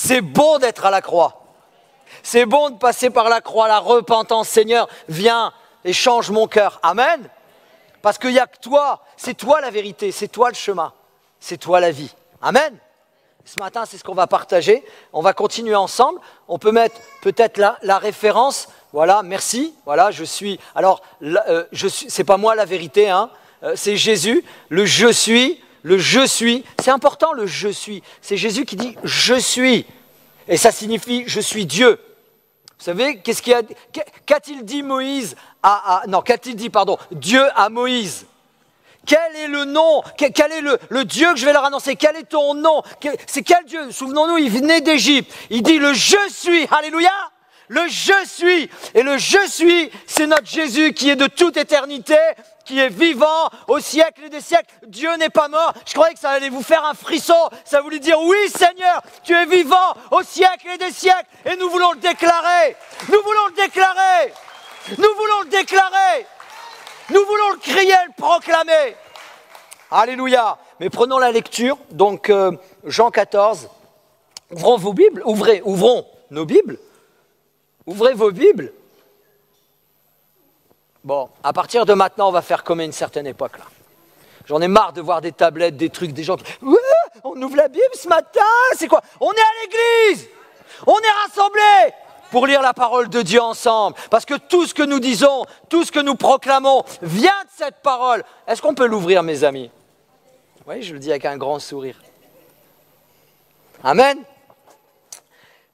C'est bon d'être à la croix. C'est bon de passer par la croix, la repentance. Seigneur, viens et change mon cœur. Amen. Parce qu'il n'y a que toi, c'est toi la vérité, c'est toi le chemin, c'est toi la vie. Amen. Ce matin, c'est ce qu'on va partager. On va continuer ensemble. On peut mettre peut-être la référence. Voilà, merci. Voilà, je suis. Alors, c'est pas moi la vérité, hein. C'est Jésus. Le je suis. Le je suis. C'est important le je suis. C'est Jésus qui dit je suis. Et ça signifie je suis Dieu. Vous savez, qu'a-t-il dit Dieu à Moïse? Quel est le nom? Quel est le Dieu que je vais leur annoncer? Quel est ton nom? C'est quel Dieu? Souvenons-nous, il venait d'Égypte. Il dit le je suis. Alléluia. Le je suis. Et le je suis, c'est notre Jésus qui est de toute éternité, qui est vivant au siècle des siècles. Dieu n'est pas mort. Je croyais que ça allait vous faire un frisson. Ça voulait dire oui Seigneur, tu es vivant au siècle et des siècles. Et nous voulons le déclarer. Nous voulons le déclarer. Nous voulons le déclarer. Nous voulons le crier, le proclamer. Alléluia. Mais prenons la lecture. Donc Jean 14. Ouvrons vos Bibles. Ouvrons nos Bibles. Ouvrez vos Bibles. Bon, à partir de maintenant, on va faire comme à une certaine époque là. J'en ai marre de voir des tablettes, des trucs, des gens qui... Ouais, on ouvre la Bible ce matin, c'est quoi? On est à l'église. On est rassemblés pour lire la parole de Dieu ensemble. Parce que tout ce que nous disons, tout ce que nous proclamons vient de cette parole. Est-ce qu'on peut l'ouvrir, mes amis? Oui, je le dis avec un grand sourire. Amen.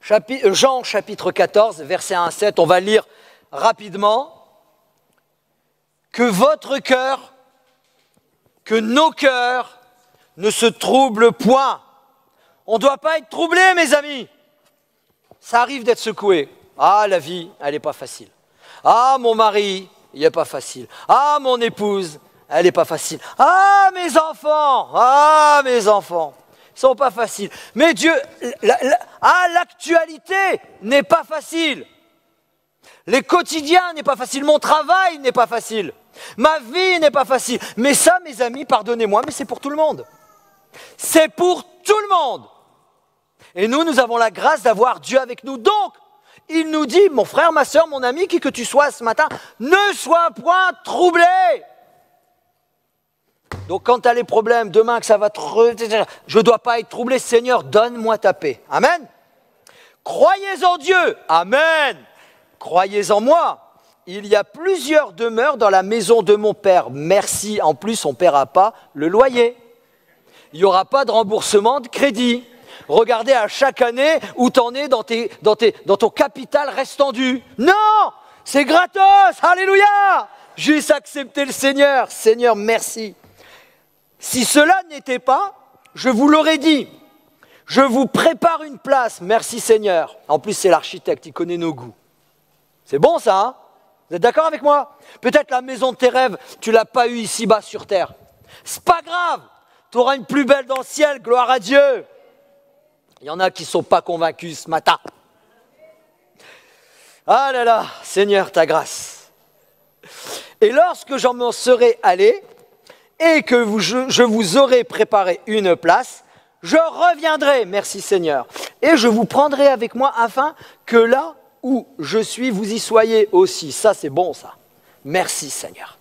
Jean chapitre 14, verset 1 à 7, on va lire rapidement. Que votre cœur, que nos cœurs ne se troublent point. On ne doit pas être troublé, mes amis. Ça arrive d'être secoué. Ah, la vie, elle n'est pas facile. Ah, mon mari, il n'est pas facile. Ah, mon épouse, elle n'est pas facile. Ah, mes enfants, ils ne sont pas faciles. Mais Dieu, l'actualité n'est pas facile. Les quotidiens n'est pas facile. Mon travail n'est pas facile. Ma vie n'est pas facile. Mais ça, mes amis, pardonnez-moi, mais c'est pour tout le monde. C'est pour tout le monde. Et nous avons la grâce d'avoir Dieu avec nous. Donc, il nous dit, mon frère, ma soeur, mon ami, qui que tu sois ce matin, ne sois point troublé. Donc, quand tu as les problèmes, demain que ça va te... Je ne dois pas être troublé. Seigneur, donne-moi ta paix. Amen. Croyez en Dieu. Amen. Croyez en moi. Il y a plusieurs demeures dans la maison de mon père. Merci. En plus, on ne paiera pas le loyer. Il n'y aura pas de remboursement de crédit. Regardez à chaque année où tu en es dans ton capital restant dû. Non, c'est gratos. Alléluia. Juste accepter le Seigneur. Seigneur, merci. Si cela n'était pas, je vous l'aurais dit. Je vous prépare une place. Merci Seigneur. En plus, c'est l'architecte, il connaît nos goûts. C'est bon ça, hein? Vous êtes d'accord avec moi? Peut-être la maison de tes rêves, tu ne l'as pas eue ici-bas sur terre. C'est pas grave. Tu auras une plus belle dans le ciel, gloire à Dieu. Il y en a qui ne sont pas convaincus ce matin. Ah là là, Seigneur, ta grâce. Et lorsque j'en m'en serai allé et que je vous aurai préparé une place, je reviendrai, merci Seigneur, et je vous prendrai avec moi afin que là où je suis, vous y soyez aussi. Ça, c'est bon, ça. Merci Seigneur.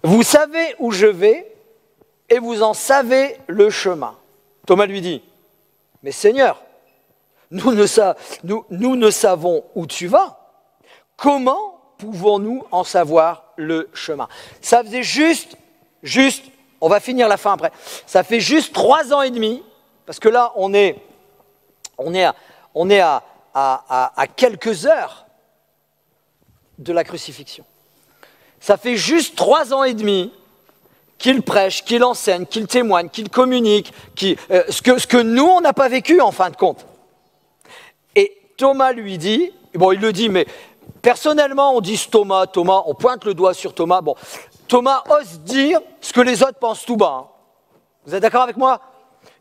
Vous savez où je vais et vous en savez le chemin. Thomas lui dit, mais Seigneur, nous ne savons où tu vas. Comment pouvons-nous en savoir le chemin? Ça faisait juste, on va finir la fin après, ça fait juste 3 ans et demi, parce que là, on est à quelques heures de la crucifixion. Ça fait juste 3 ans et demi qu'il prêche, qu'il enseigne, qu'il témoigne, qu'il communique, ce que nous, on n'a pas vécu en fin de compte. Et Thomas lui dit, bon, il le dit, mais personnellement, on dit Thomas, on pointe le doigt sur Thomas. Bon, Thomas ose dire ce que les autres pensent tout bas. Hein. Vous êtes d'accord avec moi?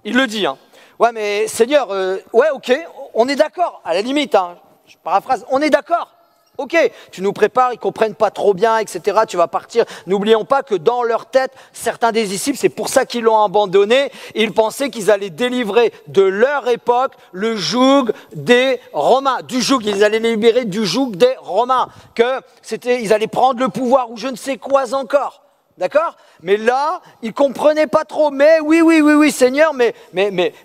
Il le dit. Hein. Ouais, mais Seigneur, ouais, ok, on est d'accord, à la limite, hein, je paraphrase, on est d'accord. Ok, tu nous prépares, ils ne comprennent pas trop bien, etc. Tu vas partir. N'oublions pas que dans leur tête, certains des disciples, c'est pour ça qu'ils l'ont abandonné. Ils pensaient qu'ils allaient délivrer de leur époque le joug des Romains. Du joug, ils allaient les libérer du joug des Romains. Ils allaient prendre le pouvoir ou je ne sais quoi encore. D'accord? Mais là, ils ne comprenaient pas trop. Mais oui, Seigneur, mais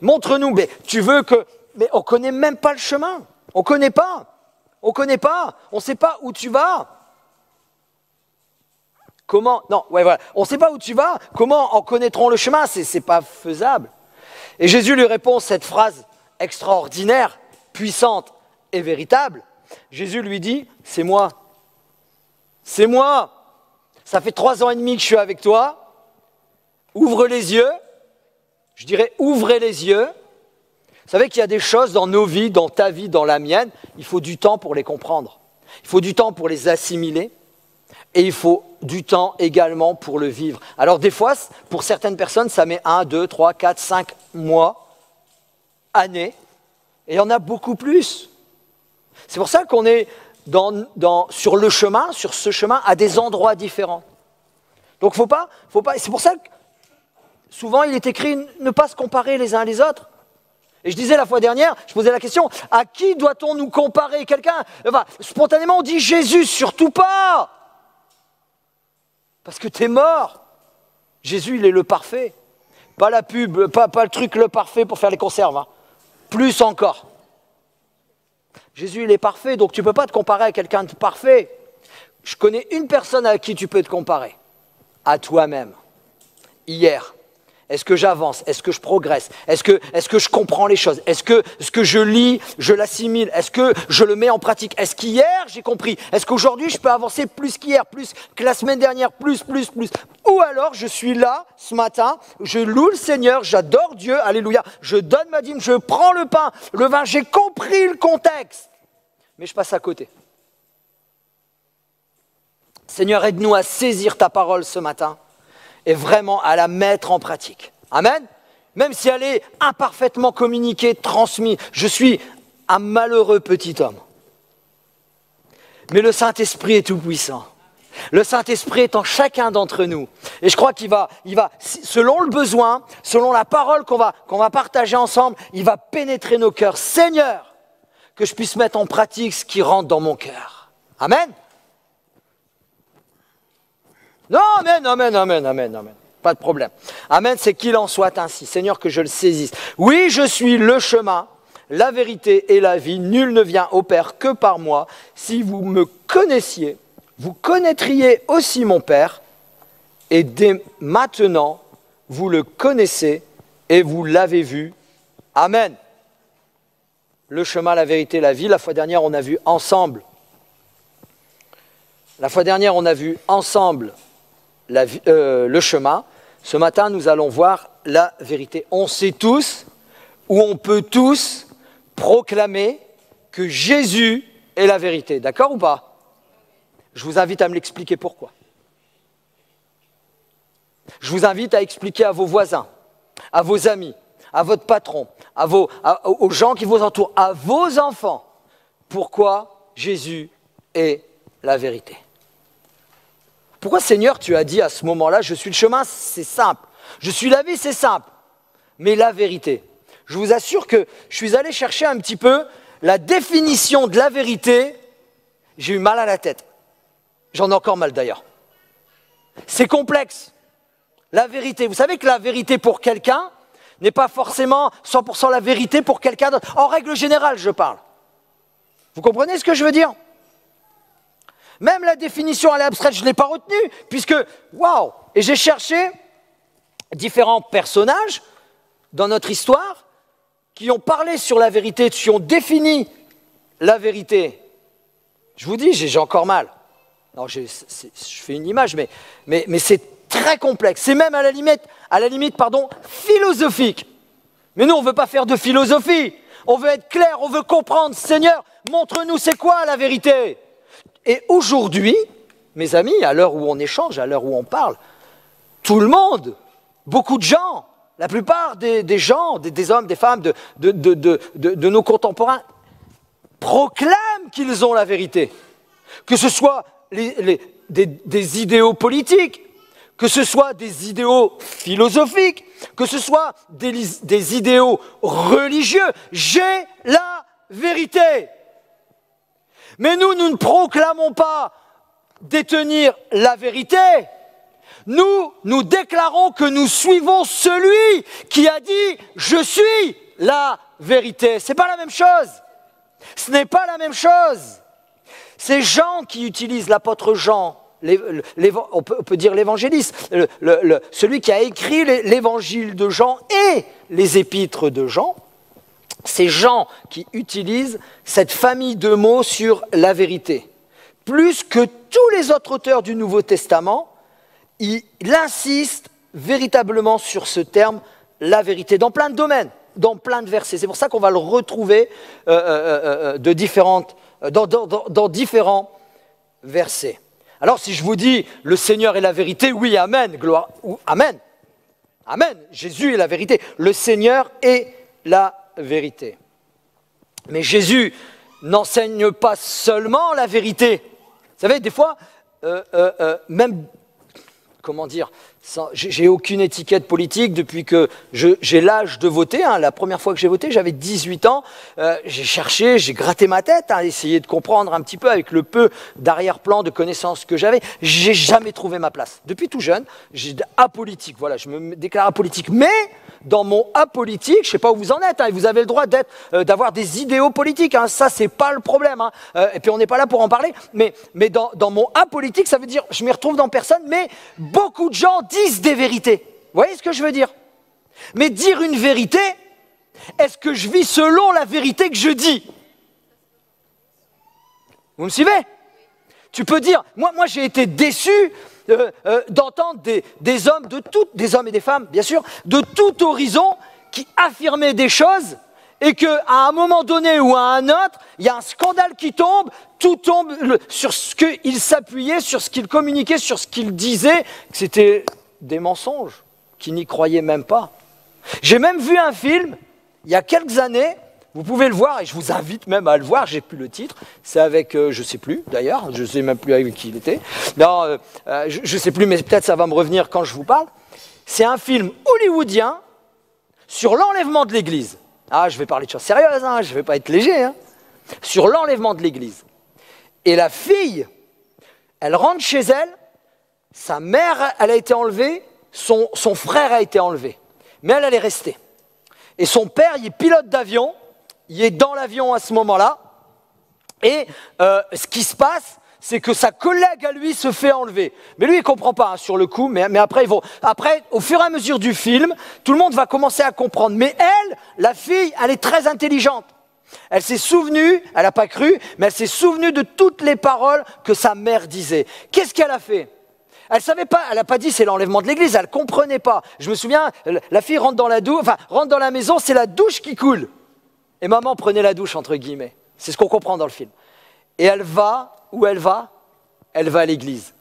montre-nous. Mais tu veux que... Mais on ne connaît même pas le chemin. On ne connaît pas. On ne connaît pas, on ne sait pas où tu vas. Comment? Non, ouais, voilà. On ne sait pas où tu vas, comment en connaîtront le chemin? C'est pas faisable. Et Jésus lui répond cette phrase extraordinaire, puissante et véritable. Jésus lui dit, c'est moi. C'est moi. Ça fait 3 ans et demi que je suis avec toi. Ouvre les yeux. Je dirais, ouvrez les yeux. Vous savez qu'il y a des choses dans nos vies, dans ta vie, dans la mienne, il faut du temps pour les comprendre. Il faut du temps pour les assimiler et il faut du temps également pour le vivre. Alors des fois, pour certaines personnes, ça met 1, 2, 3, 4, 5 mois, années, et il y en a beaucoup plus. C'est pour ça qu'on est sur le chemin, sur ce chemin, à des endroits différents. Donc faut pas, c'est pour ça que souvent il est écrit ne pas se comparer les uns les autres. Et je disais la fois dernière, je posais la question, à qui doit-on nous comparer? Quelqu'un, spontanément on dit Jésus, surtout pas. Parce que tu es mort. Jésus, il est le parfait. Pas la pub, pas le truc le parfait pour faire les conserves. Hein. Plus encore. Jésus, il est parfait, donc tu ne peux pas te comparer à quelqu'un de parfait. Je connais une personne à qui tu peux te comparer. À toi-même. Hier. Est-ce que j'avance? Est-ce que je progresse? Est-ce que je comprends les choses? Est-ce que ce que je lis, je l'assimile? Est-ce que je le mets en pratique? Est-ce qu'hier, j'ai compris? Est-ce qu'aujourd'hui, je peux avancer plus qu'hier, plus que la semaine dernière, plus? Ou alors, je suis là, ce matin, je loue le Seigneur, j'adore Dieu, alléluia, je donne ma dîme, je prends le pain, le vin, j'ai compris le contexte, mais je passe à côté. Seigneur, aide-nous à saisir ta parole ce matin et vraiment à la mettre en pratique. Amen. Même si elle est imparfaitement communiquée, transmise. Je suis un malheureux petit homme. Mais le Saint-Esprit est tout-puissant. Le Saint-Esprit est en chacun d'entre nous. Et je crois qu'il va, selon le besoin, selon la parole qu'on va partager ensemble, il va pénétrer nos cœurs. Seigneur, que je puisse mettre en pratique ce qui rentre dans mon cœur. Amen. Non, amen. Pas de problème. Amen, c'est qu'il en soit ainsi. Seigneur, que je le saisisse. Oui, je suis le chemin, la vérité et la vie. Nul ne vient au Père que par moi. Si vous me connaissiez, vous connaîtriez aussi mon Père. Et dès maintenant, vous le connaissez et vous l'avez vu. Amen. Le chemin, la vérité, la vie. La fois dernière, on a vu ensemble. Le chemin. Ce matin, nous allons voir la vérité. On sait tous, ou on peut tous, proclamer que Jésus est la vérité. D'accord ou pas? Je vous invite à me l'expliquer pourquoi. Je vous invite à expliquer à vos voisins, à vos amis, à votre patron, aux gens qui vous entourent, à vos enfants, pourquoi Jésus est la vérité. Pourquoi, Seigneur, tu as dit à ce moment-là, je suis le chemin, c'est simple. Je suis la vie, c'est simple. Mais la vérité. Je vous assure que je suis allé chercher un petit peu la définition de la vérité. J'ai eu mal à la tête. J'en ai encore mal d'ailleurs. C'est complexe. La vérité. Vous savez que la vérité pour quelqu'un n'est pas forcément 100% la vérité pour quelqu'un d'autre. En règle générale, je parle. Vous comprenez ce que je veux dire ? Même la définition, elle est abstraite, je ne l'ai pas retenue, puisque, waouh! Et j'ai cherché différents personnages dans notre histoire qui ont parlé sur la vérité, qui ont défini la vérité. Je vous dis, j'ai encore mal. Non, je fais une image, mais c'est très complexe. C'est même à la limite, philosophique. Mais nous, on ne veut pas faire de philosophie. On veut être clair, on veut comprendre. Seigneur, montre-nous c'est quoi la vérité. Et aujourd'hui, mes amis, à l'heure où on échange, à l'heure où on parle, tout le monde, beaucoup de gens, la plupart des gens, des hommes, des femmes, de nos contemporains, proclament qu'ils ont la vérité. que ce soit des idéaux politiques, que ce soit des idéaux philosophiques, que ce soit des idéaux religieux. J'ai la vérité. Mais nous ne proclamons pas détenir la vérité. Nous déclarons que nous suivons celui qui a dit « Je suis la vérité ». Ce n'est pas la même chose. Ce n'est pas la même chose. C'est Jean qui utilise, l'apôtre Jean, on peut dire l'évangéliste, celui qui a écrit l'évangile de Jean et les épîtres de Jean. C'est Jean qui utilise cette famille de mots sur la vérité. Plus que tous les autres auteurs du Nouveau Testament, il insiste véritablement sur ce terme, la vérité, dans plein de domaines, dans plein de versets. C'est pour ça qu'on va le retrouver dans différents versets. Alors si je vous dis, le Seigneur est la vérité, oui, amen, gloire, ou amen, amen, Jésus est la vérité, le Seigneur est la vérité. Mais Jésus n'enseigne pas seulement la vérité. Vous savez, des fois, même, comment dire, j'ai aucune étiquette politique depuis que j'ai l'âge de voter. Hein. La première fois que j'ai voté, j'avais 18 ans. J'ai cherché, j'ai gratté ma tête, hein, essayé de comprendre un petit peu avec le peu d'arrière-plan de connaissances que j'avais. J'ai jamais trouvé ma place. Depuis tout jeune, j'ai apolitique. Voilà, je me déclare apolitique. Mais dans mon apolitique, je ne sais pas où vous en êtes, hein, vous avez le droit d'avoir des idéaux politiques. Hein, ça, c'est pas le problème. Hein. Et puis on n'est pas là pour en parler. Mais dans mon apolitique, ça veut dire, je m'y retrouve dans personne. Mais beaucoup de gens disent des vérités. Vous voyez ce que je veux dire? Mais dire une vérité, est-ce que je vis selon la vérité que je dis? Vous me suivez? Tu peux dire, moi j'ai été déçu d'entendre des hommes des hommes et des femmes, bien sûr, de tout horizon qui affirmaient des choses et qu'à un moment donné ou à un autre, il y a un scandale qui tombe, tout tombe sur ce qu'ils s'appuyaient, sur ce qu'ils communiquaient, sur ce qu'ils disaient, que c'était des mensonges, qu'ils n'y croyaient même pas. J'ai même vu un film, il y a quelques années, vous pouvez le voir, et je vous invite même à le voir, j'ai plus le titre, c'est avec, je ne sais plus d'ailleurs, je ne sais même plus avec qui il était, non, je ne sais plus, mais peut-être ça va me revenir quand je vous parle. C'est un film hollywoodien sur l'enlèvement de l'Église. Ah, je vais parler de choses sérieuses, hein, je ne vais pas être léger, hein, sur l'enlèvement de l'Église. Et la fille, elle rentre chez elle, sa mère, elle a été enlevée, son frère a été enlevé, mais elle est restée. Et son père, il est pilote d'avion, il est dans l'avion à ce moment-là, et ce qui se passe, c'est que sa collègue à lui se fait enlever. Mais lui, il ne comprend pas hein, sur le coup, mais après, au fur et à mesure du film, tout le monde va commencer à comprendre. Mais elle, la fille, elle est très intelligente. Elle s'est souvenue, elle n'a pas cru, mais elle s'est souvenue de toutes les paroles que sa mère disait. Qu'est-ce qu'elle a fait? Elle savait pas, elle n'a pas dit c'est l'enlèvement de l'église, elle ne comprenait pas. Je me souviens, la fille rentre dans la maison, c'est la douche qui coule. Et maman prenait la douche, entre guillemets. C'est ce qu'on comprend dans le film. Et elle va, où elle va? Elle va à l'église.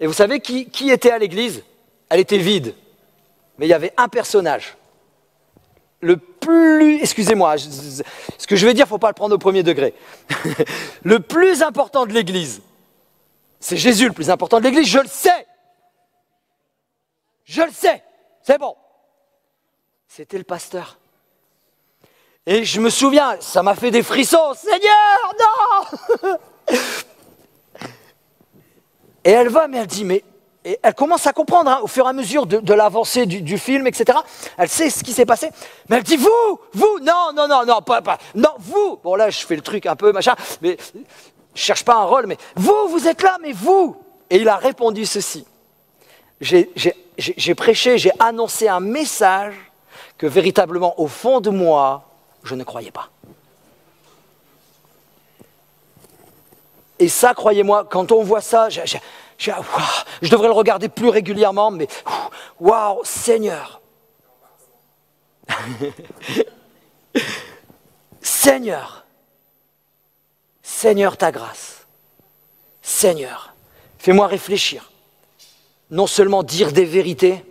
Et vous savez qui était à l'église? Elle était vide. Mais il y avait un personnage. Le plus, excusez-moi, ce que je vais dire, il ne faut pas le prendre au premier degré. Le plus important de l'église. C'est Jésus le plus important de l'église, je le sais. Je le sais, c'est bon. C'était le pasteur. Et je me souviens, ça m'a fait des frissons. Seigneur, non! Et elle va, mais elle dit, et elle commence à comprendre hein, au fur et à mesure de l'avancée du film, etc. Elle sait ce qui s'est passé. Mais elle dit, vous, non, pas, non, vous. Bon là, je fais le truc un peu, machin, mais je cherche pas un rôle, mais vous êtes là, mais vous. Et il a répondu ceci. J'ai prêché, j'ai annoncé un message que véritablement, au fond de moi, je ne croyais pas. Et ça, croyez-moi, quand on voit ça, je devrais le regarder plus régulièrement, mais waouh, Seigneur. Seigneur, ta grâce. Seigneur, fais-moi réfléchir. Non seulement dire des vérités,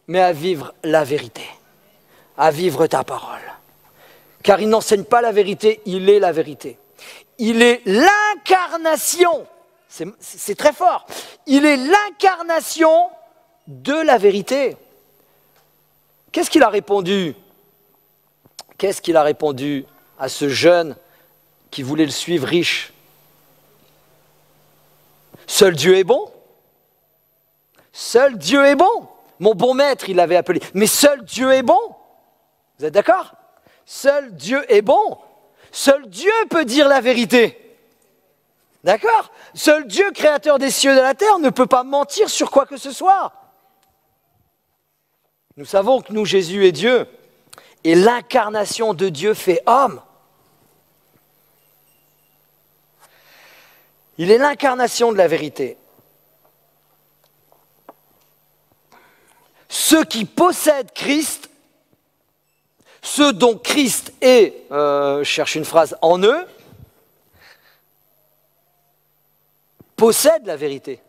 mais à vivre la vérité, à vivre ta parole. Car il n'enseigne pas la vérité, il est la vérité. il est l'incarnation, c'est très fort, il est l'incarnation de la vérité. Qu'est-ce qu'il a répondu? Qu'est-ce qu'il a répondu à ce jeune qui voulait le suivre riche? Seul Dieu est bon. Seul Dieu est bon. Mon bon maître, il l'avait appelé. Mais seul Dieu est bon. Vous êtes d'accord? Seul Dieu est bon. Seul Dieu peut dire la vérité. D'accord? Seul Dieu, créateur des cieux et de la terre, ne peut pas mentir sur quoi que ce soit. Nous savons que nous, Jésus est Dieu. Et l'incarnation de Dieu fait homme. Il est l'incarnation de la vérité. Ceux qui possèdent Christ, ceux dont Christ est, je cherche une phrase, en eux, possèdent la vérité.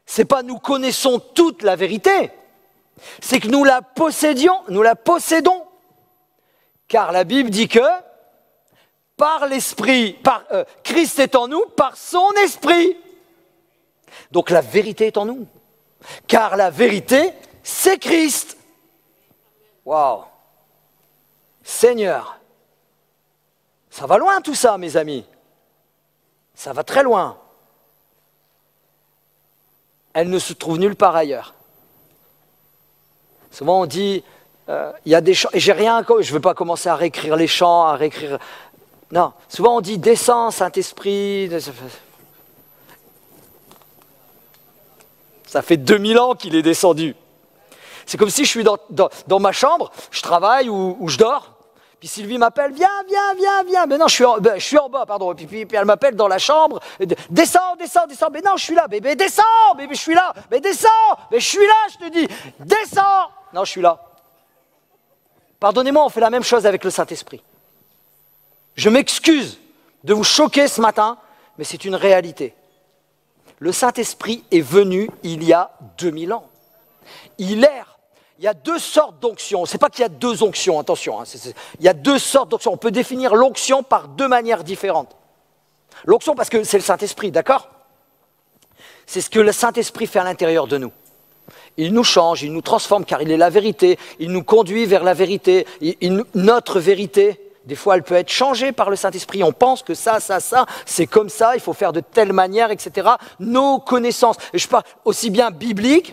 C'est pas nous connaissons toute la vérité, c'est que nous la possédons. Car la Bible dit que par l'Esprit, Christ est en nous par son Esprit. Donc la vérité est en nous. Car la vérité, c'est Christ. Waouh! Seigneur, ça va loin tout ça, mes amis. Ça va très loin. Elle ne se trouve nulle part ailleurs. Souvent on dit, il y a des chants, et j'ai rien, je ne veux pas commencer à réécrire les chants, à réécrire... Non, souvent on dit, descends Saint-Esprit... Ça fait 2000 ans qu'il est descendu. C'est comme si je suis dans ma chambre, je travaille ou je dors, puis Sylvie m'appelle, viens. Mais non, je suis en bas, pardon. Puis elle m'appelle dans la chambre, descends. Mais non, je suis là, bébé, descends, bébé, je suis là. Mais descends, mais je suis là, je te dis, descends. Non, je suis là. Pardonnez-moi, on fait la même chose avec le Saint-Esprit. Je m'excuse de vous choquer ce matin, mais c'est une réalité. Le Saint-Esprit est venu il y a 2000 ans. Il erre. Il y a deux sortes d'onctions. Ce n'est pas qu'il y a deux onctions, attention. Il y a deux sortes d'onctions. On peut définir l'onction par deux manières différentes. L'onction parce que c'est le Saint-Esprit, d'accord? C'est ce que le Saint-Esprit fait à l'intérieur de nous. Il nous change, il nous transforme car il est la vérité. Il nous conduit vers la vérité. Notre vérité, des fois, elle peut être changée par le Saint-Esprit. On pense que ça, c'est comme ça, il faut faire de telle manière, etc. Nos connaissances, et je parle aussi bien bibliques,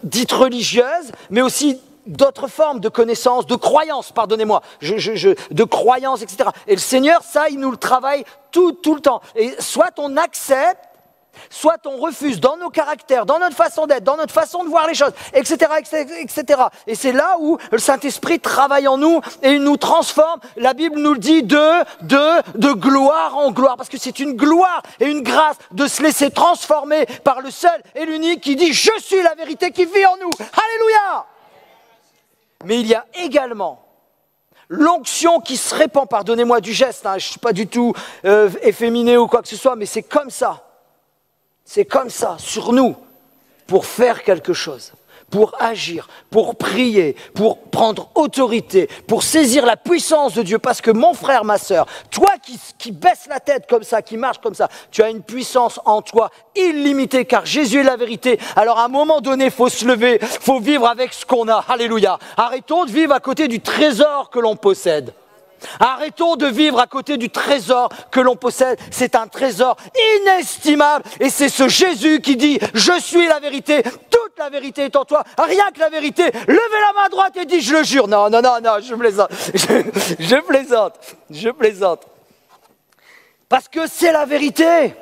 dites religieuses, mais aussi d'autres formes de connaissances, de croyances, pardonnez-moi, de croyances, etc. Et le Seigneur, ça, il nous le travaille tout le temps. Et soit on accepte, soit on refuse dans nos caractères, dans notre façon d'être, dans notre façon de voir les choses, etc. Et c'est là où le Saint-Esprit travaille en nous et il nous transforme. La Bible nous le dit de gloire en gloire, parce que c'est une gloire et une grâce de se laisser transformer par le seul et l'unique qui dit « Je suis la vérité qui vit en nous ». Alléluia! Mais il y a également l'onction qui se répand, pardonnez-moi du geste, je ne suis pas du tout efféminé ou quoi que ce soit, mais c'est comme ça. C'est comme ça, sur nous, pour faire quelque chose, pour agir, pour prier, pour prendre autorité, pour saisir la puissance de Dieu. Parce que mon frère, ma sœur, toi qui baisse la tête comme ça, qui marche comme ça, tu as une puissance en toi illimitée, car Jésus est la vérité. Alors à un moment donné, il faut se lever, il faut vivre avec ce qu'on a. Alléluia. Arrêtons de vivre à côté du trésor que l'on possède. Arrêtons de vivre à côté du trésor que l'on possède. C'est un trésor inestimable. Et c'est ce Jésus qui dit « Je suis la vérité, toute la vérité est en toi, rien que la vérité. » Levez la main droite et dis « Je le jure. » Non, je plaisante. Je plaisante. Parce que c'est la vérité.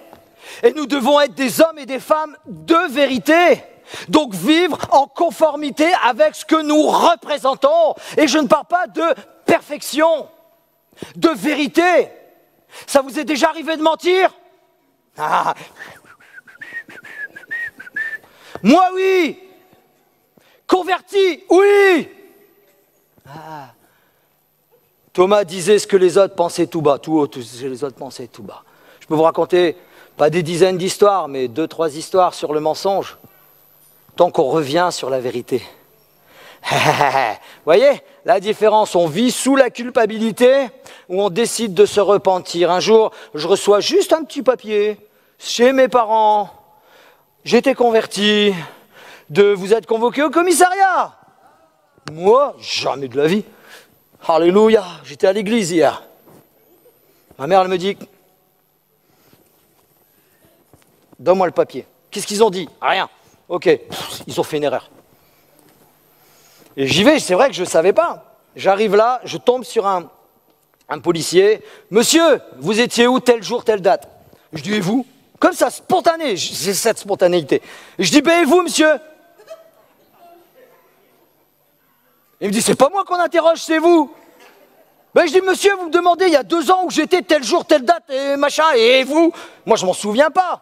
Et nous devons être des hommes et des femmes de vérité. Donc vivre en conformité avec ce que nous représentons. Et je ne parle pas de perfection, de vérité. Ça vous est déjà arrivé de mentir? Moi oui. Converti, oui. Thomas disait ce que les autres pensaient tout bas, tout haut, ce que les autres pensaient tout bas. Je peux vous raconter, pas des dizaines d'histoires, mais 2-3 histoires sur le mensonge, tant qu'on revient sur la vérité. Voyez la différence, on vit sous la culpabilité ou on décide de se repentir. Un jour, je reçois juste un petit papier chez mes parents. J'étais converti, vous êtes convoqué au commissariat. Moi, jamais de la vie. Alléluia, j'étais à l'église hier. Ma mère, elle me dit, donne-moi le papier. Qu'est-ce qu'ils ont dit? Rien. Ok, ils ont fait une erreur. Et j'y vais, c'est vrai que je ne savais pas. J'arrive là, je tombe sur un policier. Monsieur, vous étiez où tel jour, telle date? Je dis, et vous? Comme ça, spontané, j'ai cette spontanéité. Et je dis, ben et vous, monsieur? Il me dit, c'est pas moi qu'on interroge, c'est vous. Ben je dis, monsieur, vous me demandez, il y a 2 ans où j'étais tel jour, telle date, et machin, et vous? Moi, je m'en souviens pas.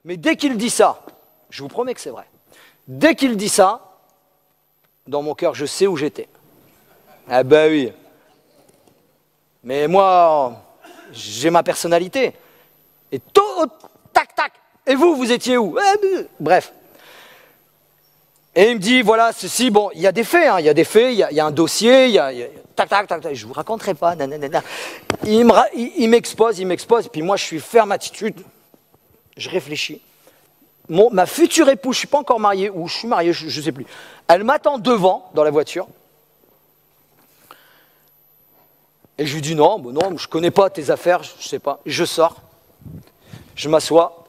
Mais dès qu'il dit ça, je vous promets que c'est vrai, dès qu'il dit ça, dans mon cœur, je sais où j'étais. Ah ben oui. Mais moi, j'ai ma personnalité. Et tout, tac, tac. Et vous, vous étiez où? Bref. Et il me dit, voilà, ceci, bon, il y a des faits, il y a des faits, il y a un dossier, il y a tac, tac, tac, tac. Je ne vous raconterai pas, nanana. Il m'expose, puis moi, je suis ferme attitude. Je réfléchis. Ma future épouse, je ne suis pas encore marié, ou je suis marié, je ne sais plus. Elle m'attend devant, dans la voiture. Et je lui dis, non, je ne connais pas tes affaires, je ne sais pas. Je sors, je m'assois.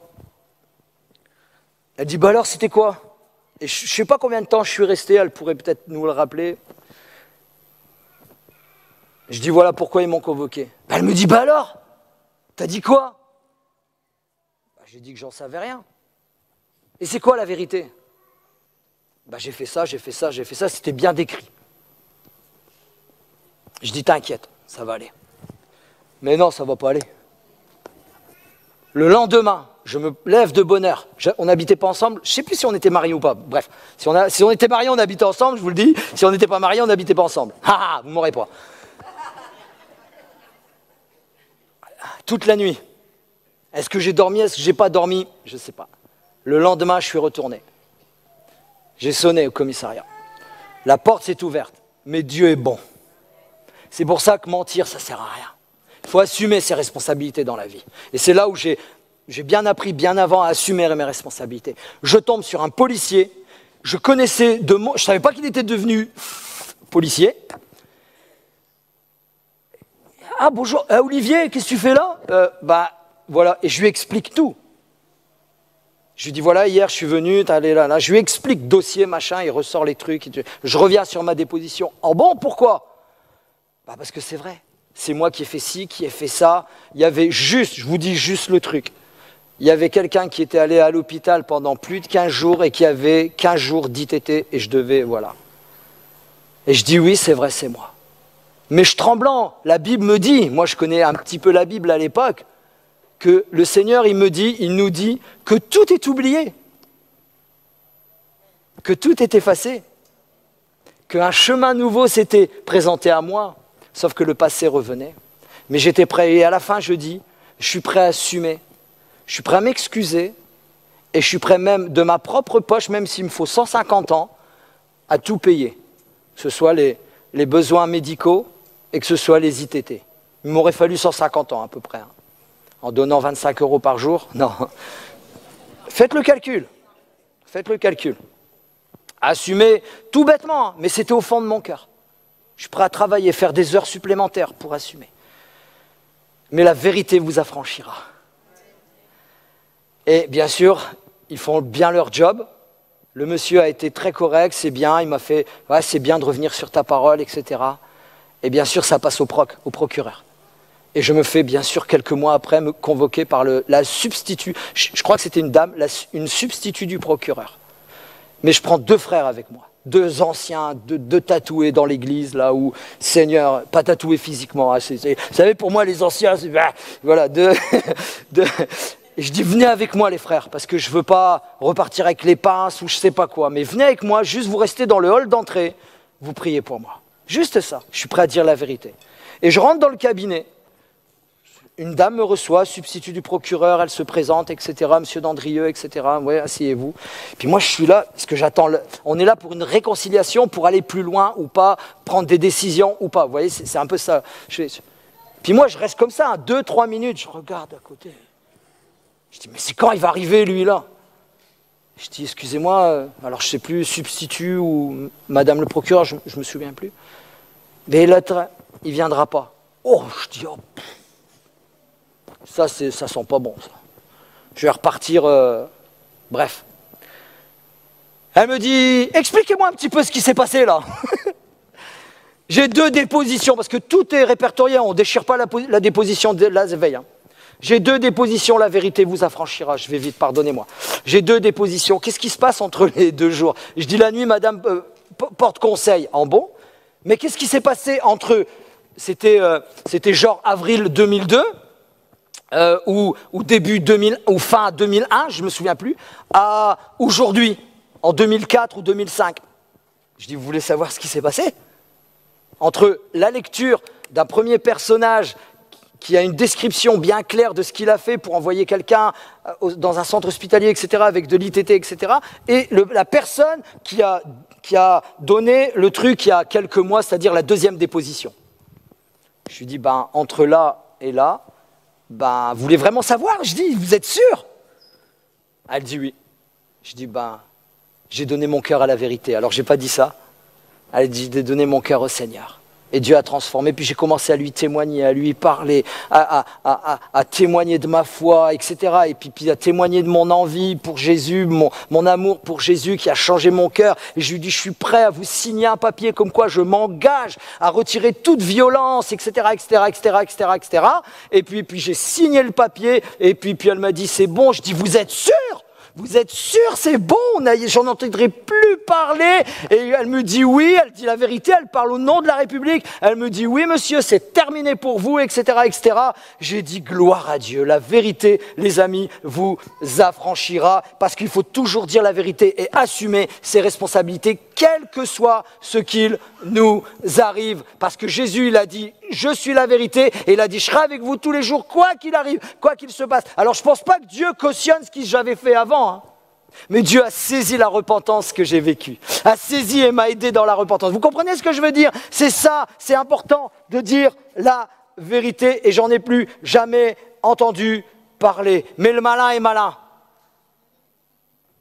Elle dit, bah alors, c'était quoi? Et je ne sais pas combien de temps je suis resté, elle pourrait peut-être nous le rappeler. Je dis, voilà pourquoi ils m'ont convoqué. Elle me dit, bah alors, t'as dit quoi? J'ai dit que j'en savais rien. Et c'est quoi la vérité? J'ai fait ça, c'était bien décrit. Je dis, t'inquiète, ça va aller. Mais non, ça ne va pas aller. Le lendemain, je me lève de bonne heure. On n'habitait pas ensemble, je ne sais plus si on était mariés ou pas. Bref, si on était mariés, on habitait ensemble, je vous le dis. Si on n'était pas mariés, on n'habitait pas ensemble. Ah, vous ne m'aurez pas. Toute la nuit. Est-ce que j'ai dormi? Est-ce que je n'ai pas dormi? Je ne sais pas. Le lendemain, je suis retourné. J'ai sonné au commissariat. La porte s'est ouverte, mais Dieu est bon. C'est pour ça que mentir, ça ne sert à rien. Il faut assumer ses responsabilités dans la vie. Et c'est là où j'ai bien appris, bien avant, à assumer mes responsabilités. Je tombe sur un policier, je connaissais je ne savais pas qu'il était devenu policier. Ah bonjour, Olivier, qu'est-ce que tu fais là? Voilà, et je lui explique tout. Je lui dis, voilà, hier, je suis venu, t'es allé là. Je lui explique dossier, machin, il ressort les trucs. Je reviens sur ma déposition. Oh bon, pourquoi? Parce que c'est vrai. C'est moi qui ai fait ci, qui ai fait ça. Il y avait juste, je vous dis juste le truc. Il y avait quelqu'un qui était allé à l'hôpital pendant plus de 15 jours et qui avait 15 jours d'ITT et je devais, voilà. Et je dis, oui, c'est vrai, c'est moi. Mais je tremblant, la Bible me dit, moi je connais un petit peu la Bible à l'époque, que le Seigneur, il nous dit que tout est oublié, que tout est effacé, qu'un chemin nouveau s'était présenté à moi, sauf que le passé revenait. Mais j'étais prêt, et à la fin, je dis, je suis prêt à assumer, je suis prêt à m'excuser, et je suis prêt même, de ma propre poche, même s'il me faut 150 ans, à tout payer, que ce soit les besoins médicaux et que ce soit les ITT. Il m'aurait fallu 150 ans à peu près, en donnant 25 € par jour. Non. Faites le calcul. Faites le calcul. Assumez tout bêtement, mais c'était au fond de mon cœur. Je suis prêt à travailler, faire des heures supplémentaires pour assumer. Mais la vérité vous affranchira. Et bien sûr, ils font bien leur job. Le monsieur a été très correct, c'est bien, il m'a fait « ouais, c'est bien de revenir sur ta parole, etc. » Et bien sûr, ça passe au procureur. Et je me fais, bien sûr, quelques mois après, me convoquer par la substitut. Je crois que c'était une dame, une substitut du procureur. Mais je prends 2 frères avec moi. 2 anciens, 2 tatoués dans l'église, là où, Seigneur, pas tatoués physiquement. Hein, vous savez, pour moi, les anciens, c'est... Voilà, Et je dis, venez avec moi, les frères, parce que je ne veux pas repartir avec les pinces ou je ne sais pas quoi. Mais venez avec moi, juste vous restez dans le hall d'entrée, vous priez pour moi. Juste ça, je suis prêt à dire la vérité. Et je rentre dans le cabinet. une dame me reçoit, substitut du procureur, elle se présente, etc. Monsieur Dandrieux, etc. Ouais, asseyez-vous. Puis moi, je suis là, parce que j'attends. On est là pour une réconciliation, pour aller plus loin ou pas, prendre des décisions ou pas. Vous voyez, c'est un peu ça. Puis moi, je reste comme ça, 2-3 minutes, je regarde à côté. Je dis, mais c'est quand il va arriver, lui, là? Je dis, excusez-moi, alors je ne sais plus, substitut ou madame le procureur, je ne me souviens plus. Mais l'autre, il ne viendra pas. Oh, je dis, oh, ça sent pas bon, ça. Je vais repartir, bref. Elle me dit, expliquez-moi un petit peu ce qui s'est passé là. J'ai 2 dépositions, parce que tout est répertorié, on ne déchire pas la déposition de la veille. Hein. J'ai 2 dépositions, la vérité vous affranchira. Je vais vite, pardonnez-moi. J'ai 2 dépositions. Qu'est-ce qui se passe entre les 2 jours? Je dis la nuit, madame porte conseil en bon. Mais qu'est-ce qui s'est passé entre eux? C'était genre avril 2002 ou début 2000 ou fin 2001, je ne me souviens plus, à aujourd'hui, en 2004 ou 2005. Je dis, vous voulez savoir ce qui s'est passé? Entre la lecture d'un premier personnage qui a une description bien claire de ce qu'il a fait pour envoyer quelqu'un dans un centre hospitalier, etc., avec de l'ITT, etc., et la personne qui a donné le truc il y a quelques mois, c'est-à-dire la 2e déposition. Je lui dis, ben, entre là et là, ben, vous voulez vraiment savoir? Je dis, vous êtes sûr? Elle dit oui. Je dis, ben, j'ai donné mon cœur à la vérité. Alors, je n'ai pas dit ça. Elle dit, j'ai donné mon cœur au Seigneur. Et Dieu a transformé, puis j'ai commencé à lui témoigner, à lui parler, à témoigner de ma foi, etc. Et puis à témoigner de mon envie pour Jésus, mon amour pour Jésus qui a changé mon cœur. Et je lui dis, je suis prêt à vous signer un papier comme quoi je m'engage à retirer toute violence, etc., etc., etc., etc., etc. Et puis j'ai signé le papier, et puis elle m'a dit, c'est bon. Je dis, vous êtes sûr? Vous êtes sûr, c'est bon, j'en entendrai plus parler. Et elle me dit oui, elle dit la vérité, elle parle au nom de la République. Elle me dit oui, monsieur, c'est terminé pour vous, etc., etc. J'ai dit gloire à Dieu. La vérité, les amis, vous affranchira, parce qu'il faut toujours dire la vérité et assumer ses responsabilités, quel que soit ce qu'il nous arrive. Parce que Jésus, il a dit, je suis la vérité, et il a dit, je serai avec vous tous les jours, quoi qu'il arrive, quoi qu'il se passe. Alors je ne pense pas que Dieu cautionne ce que j'avais fait avant, hein. Mais Dieu a saisi la repentance que j'ai vécue, a saisi et m'a aidé dans la repentance. Vous comprenez ce que je veux dire? C'est ça, c'est important de dire la vérité, et j'en ai plus jamais entendu parler. Mais le malin est malin.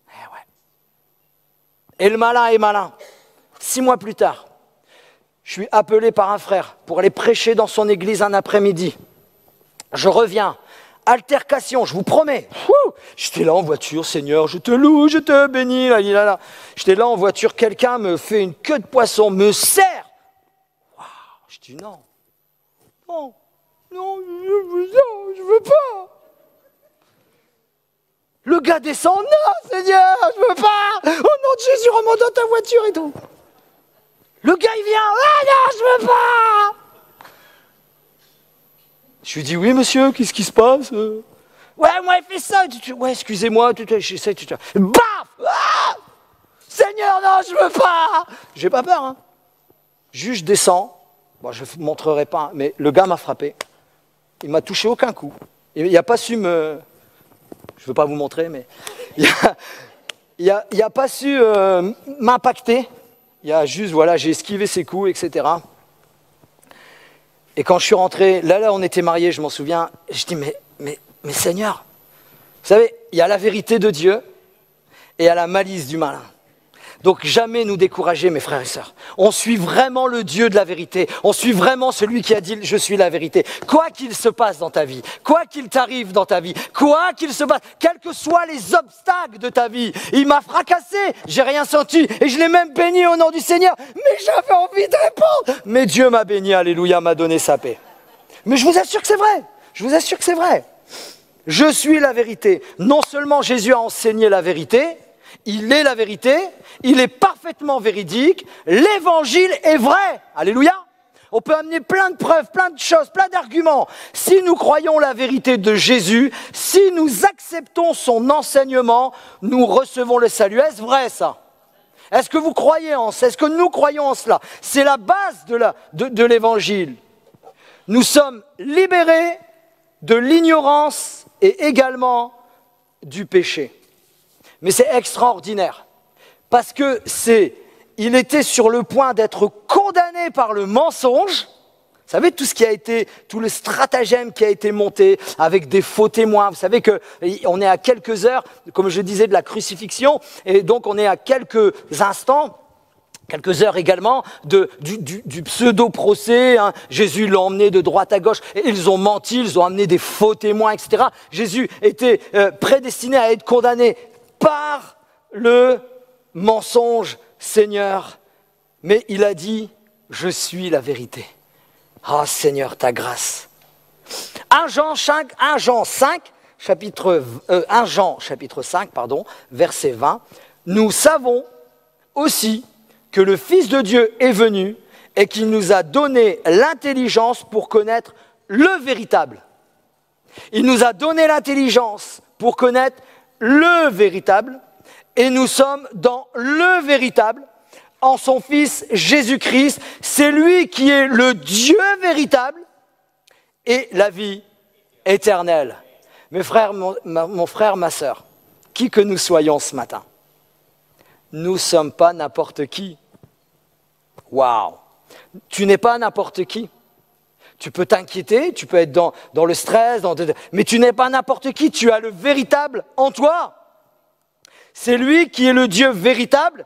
Eh ouais. Et le malin est malin. 6 mois plus tard, je suis appelé par un frère pour aller prêcher dans son église un après-midi. Je reviens, altercation, je vous promets. J'étais là en voiture, Seigneur, je te loue, je te bénis. Là. J'étais là en voiture, quelqu'un me fait une queue de poisson, me serre. Wow. Je dis non, je veux pas. Le gars descend, non Seigneur, je veux pas. Au nom de Jésus, remonte dans ta voiture et tout. Le gars, il vient, ah non, je veux pas. Je lui dis, oui, monsieur, qu'est-ce qui se passe? Ouais, moi, il fait ça. Ouais, excusez-moi, j'essaie, baf, ah, Seigneur, non, je veux pas. J'ai pas peur, hein. Juste, je descends. Bon, je ne montrerai pas, mais le gars m'a frappé. Il m'a touché aucun coup. Il n'a pas su me... Je ne veux pas vous montrer, mais... Il n'a pas su m'impacter. Il y a juste, voilà, j'ai esquivé ses coups, etc. Et quand je suis rentré, là, on était mariés, je m'en souviens, je dis, mais Seigneur, vous savez, il y a la vérité de Dieu et il y a la malice du malin. Donc jamais nous décourager, mes frères et sœurs. On suit vraiment le Dieu de la vérité. On suit vraiment celui qui a dit « Je suis la vérité ». Quoi qu'il se passe dans ta vie, quoi qu'il t'arrive dans ta vie, quoi qu'il se passe, quels que soient les obstacles de ta vie, il m'a fracassé, j'ai rien senti et je l'ai même béni au nom du Seigneur. Mais j'avais envie de répondre. Mais Dieu m'a béni, alléluia, m'a donné sa paix. Mais je vous assure que c'est vrai. Je vous assure que c'est vrai. Je suis la vérité. Non seulement Jésus a enseigné la vérité, il est la vérité, il est parfaitement véridique, l'évangile est vrai. Alléluia. On peut amener plein de preuves, plein de choses, plein d'arguments. Si nous croyons la vérité de Jésus, si nous acceptons son enseignement, nous recevons le salut. Est-ce vrai ça? Est-ce que vous croyez en ça? Est-ce que nous croyons en cela? C'est la base de l'évangile. Nous sommes libérés de l'ignorance et également du péché. Mais c'est extraordinaire, parce que il était sur le point d'être condamné par le mensonge. Vous savez, tout le stratagème qui a été monté avec des faux témoins. Vous savez qu'on est à quelques heures, comme je disais, de la crucifixion, et donc on est à quelques instants, quelques heures également, du pseudo-procès. Hein. Jésus l'a emmené de droite à gauche, et ils ont menti, ils ont amené des faux témoins, etc. Jésus était prédestiné à être condamné par le mensonge, Seigneur. Mais il a dit, je suis la vérité. Ah, Seigneur, ta grâce. 1 Jean chapitre 5, verset 20. Nous savons aussi que le Fils de Dieu est venu et qu'il nous a donné l'intelligence pour connaître le véritable. Il nous a donné l'intelligence pour connaître le véritable, et nous sommes dans le véritable, en son Fils Jésus-Christ. C'est lui qui est le Dieu véritable et la vie éternelle. Mes frères, mon frère, ma sœur, qui que nous soyons ce matin, nous ne sommes pas n'importe qui. Waouh! Tu n'es pas n'importe qui. Tu peux t'inquiéter, tu peux être dans le stress, mais tu n'es pas n'importe qui, tu as le véritable en toi. C'est lui qui est le Dieu véritable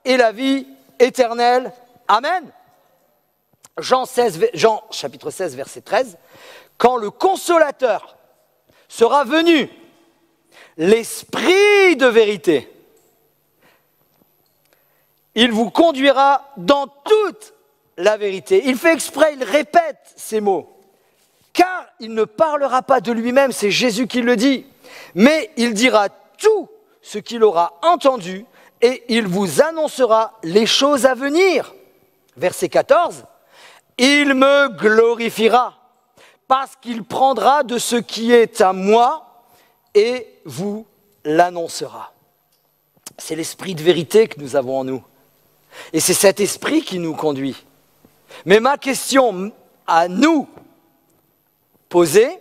et la vie éternelle. Amen. Jean chapitre 16, verset 13. Quand le Consolateur sera venu, l'Esprit de vérité, il vous conduira dans toute la vérité. Il fait exprès, il répète ces mots. Car il ne parlera pas de lui-même, c'est Jésus qui le dit, mais il dira tout ce qu'il aura entendu et il vous annoncera les choses à venir. Verset 14, il me glorifiera parce qu'il prendra de ce qui est à moi et vous l'annoncera. C'est l'esprit de vérité que nous avons en nous. Et c'est cet esprit qui nous conduit. Mais ma question à nous poser,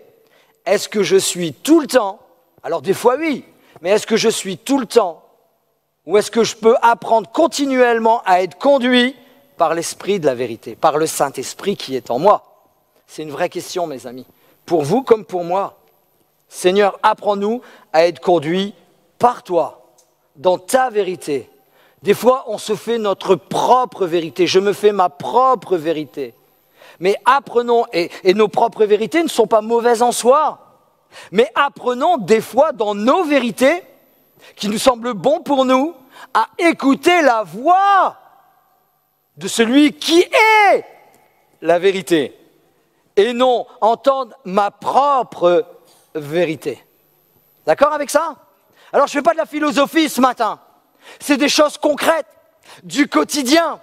est-ce que je suis tout le temps, alors des fois oui, mais est-ce que je suis tout le temps, ou est-ce que je peux apprendre continuellement à être conduit par l'esprit de la vérité, par le Saint-Esprit qui est en moi? C'est une vraie question, mes amis, pour vous comme pour moi. Seigneur, apprends-nous à être conduits par toi, dans ta vérité. Des fois, on se fait notre propre vérité. Je me fais ma propre vérité. Mais apprenons, et nos propres vérités ne sont pas mauvaises en soi, mais apprenons des fois dans nos vérités, qui nous semblent bons pour nous, à écouter la voix de celui qui est la vérité, et non entendre ma propre vérité. D'accord avec ça? Alors, je ne fais pas de la philosophie ce matin. C'est des choses concrètes, du quotidien.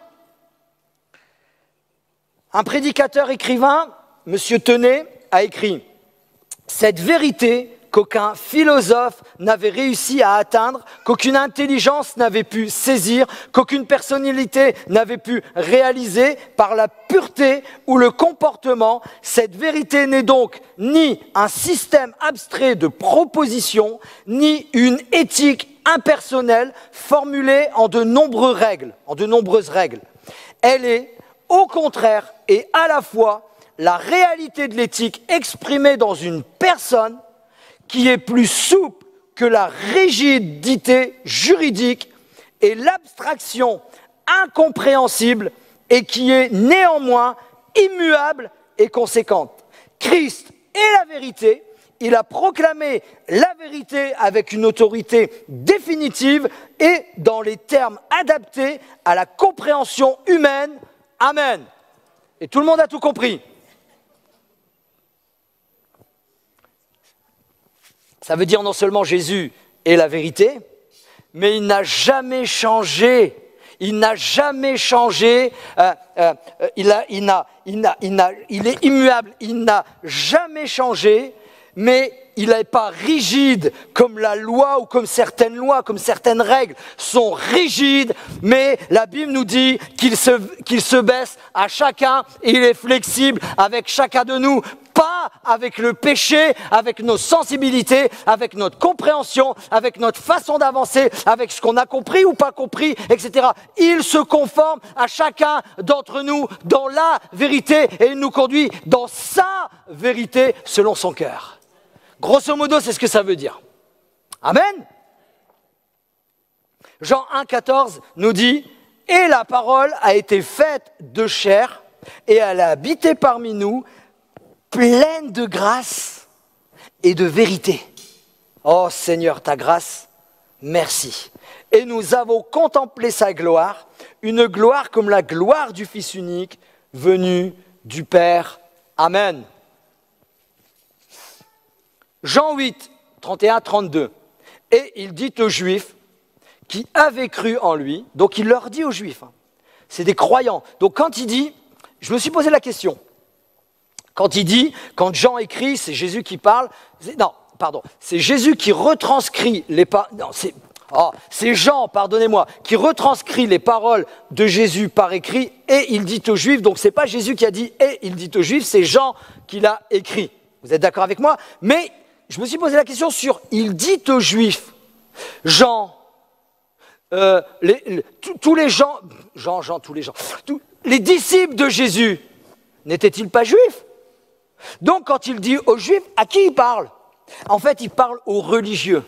Un prédicateur écrivain, M. Tenet, a écrit « Cette vérité qu'aucun philosophe n'avait réussi à atteindre, qu'aucune intelligence n'avait pu saisir, qu'aucune personnalité n'avait pu réaliser par la pureté ou le comportement, cette vérité n'est donc ni un système abstrait de propositions, ni une éthique impersonnelle formulée en de nombreuses règles. Elle est, au contraire, et à la fois, la réalité de l'éthique exprimée dans une personne qui est plus souple que la rigidité juridique et l'abstraction incompréhensible et qui est néanmoins immuable et conséquente. Christ est la vérité. Il a proclamé la vérité avec une autorité définitive et dans les termes adaptés à la compréhension humaine. Amen. Et tout le monde a tout compris. Ça veut dire non seulement Jésus est la vérité, mais il n'a jamais changé. Il n'a jamais changé. Il est immuable. Il n'a jamais changé. Mais il n'est pas rigide comme la loi ou comme certaines lois, comme certaines règles sont rigides, mais la Bible nous dit qu'il se baisse à chacun et il est flexible avec chacun de nous. Pas pas avec le péché, avec nos sensibilités, avec notre compréhension, avec notre façon d'avancer, avec ce qu'on a compris ou pas compris, etc. Il se conforme à chacun d'entre nous dans la vérité et il nous conduit dans sa vérité selon son cœur. Grosso modo, c'est ce que ça veut dire. Amen. Jean 1,14 nous dit « Et la parole a été faite de chair et elle a habité parmi nous, pleine de grâce et de vérité. Oh Seigneur, ta grâce, merci. Et nous avons contemplé sa gloire, une gloire comme la gloire du Fils unique, venu du Père. Amen. » Jean 8, 31-32. Et il dit aux Juifs qui avaient cru en lui, donc il leur dit aux Juifs, c'est des croyants. Donc quand il dit, je me suis posé la question, quand il dit, quand Jean écrit, c'est Jésus qui parle, c'est Jésus qui retranscrit les paroles, c'est Jean, pardonnez-moi, qui retranscrit les paroles de Jésus par écrit et il dit aux Juifs, donc c'est pas Jésus qui a dit et il dit aux Juifs, c'est Jean qui l'a écrit. Vous êtes d'accord avec moi? Mais je me suis posé la question sur, il dit aux Juifs, Jean, tous les gens, les disciples de Jésus, n'étaient-ils pas juifs? Donc quand il dit aux Juifs, à qui il parle? En fait, il parle aux religieux.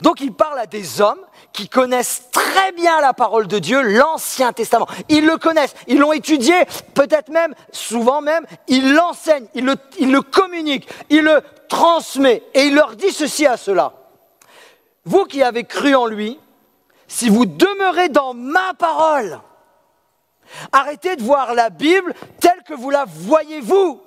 Donc il parle à des hommes qui connaissent très bien la parole de Dieu, l'Ancien Testament. Ils le connaissent, ils l'ont étudié, peut-être même, souvent même, ils l'enseignent, ils le communiquent, ils le transmettent. Et il leur dit ceci à ceux-là. Vous qui avez cru en lui, si vous demeurez dans ma parole, arrêtez de voir la Bible telle que vous la voyez vous.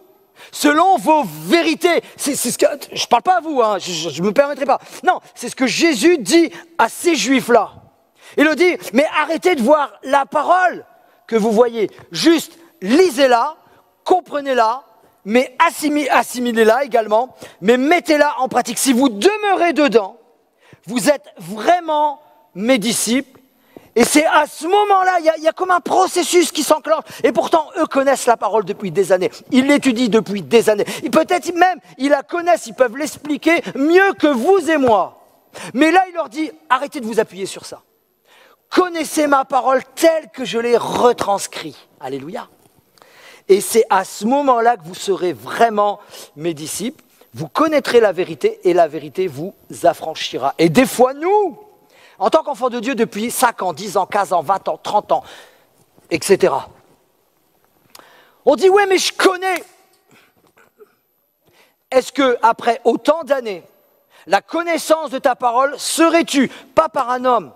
Selon vos vérités, je ne parle pas à vous, je ne me permettrai pas. Non, c'est ce que Jésus dit à ces Juifs-là. Il leur dit, mais arrêtez de voir la parole que vous voyez. Juste, lisez-la, comprenez-la, mais assimilez-la également, mais mettez-la en pratique. Si vous demeurez dedans, vous êtes vraiment mes disciples. Et c'est à ce moment-là, il y a comme un processus qui s'enclenche. Et pourtant, eux connaissent la parole depuis des années. Ils l'étudient depuis des années. Et peut-être même, ils la connaissent, ils peuvent l'expliquer mieux que vous et moi. Mais là, il leur dit, arrêtez de vous appuyer sur ça. Connaissez ma parole telle que je l'ai retranscrite. Alléluia. Et c'est à ce moment-là que vous serez vraiment mes disciples. Vous connaîtrez la vérité et la vérité vous affranchira. Et des fois, nous, en tant qu'enfant de Dieu depuis 5 ans, 10 ans, 15 ans, 20 ans, 30 ans, etc. On dit, ouais, mais je connais. Est-ce qu'après autant d'années, la connaissance de ta parole serais-tu, pas par un homme,